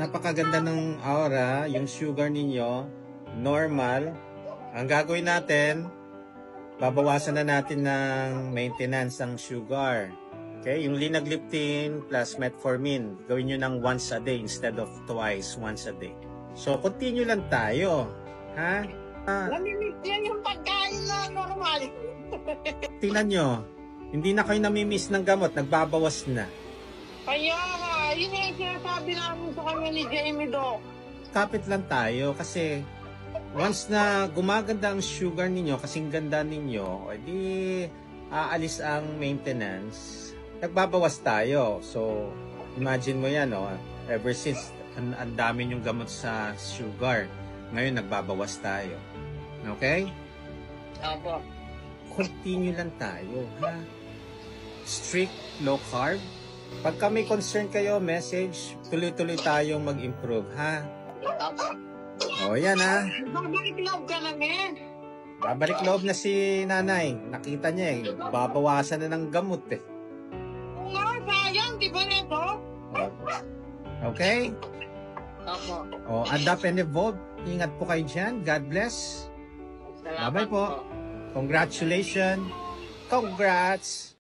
napakaganda ng aura, yung sugar ninyo, normal. Ang gagawin natin, babawasan na natin ng maintenance ang sugar. Okay, yung linagliptin plus metformin, gawin nyo ng once a day instead of twice, once a day. So, continue lang tayo. Ha? Namimiss yan yung pagkain na normal. Tingnan nyo, hindi na kayo namimiss ng gamot, nagbabawas na. Kaya nga, yun yung sinasabi namin sa kanya ni Jamie Doc. Kapit lang tayo kasi once na gumaganda ang sugar ninyo, kasing ganda ninyo, edi aalis ang maintenance, nagbabawas tayo. So, imagine mo yan, no? Ever since, ang dami yung gamot sa sugar. Ngayon, nagbabawas tayo. Okay? Opo. Continue lang tayo, ha? Strict low carb. Pagka may concern kayo, message, tuloy-tuloy tayong mag-improve, ha? Opo. O, yan, ha? Babalik love ka namin. Babalik loob na si nanay. Nakita niya, eh. Babawasan na ng gamot, eh. Oo nga, sayang, di ba nito? Okay? Opo. O, adapt and evolve. Ingat po kayo dyan. God bless. Salamat Bye-bye po. Congratulations. Congrats.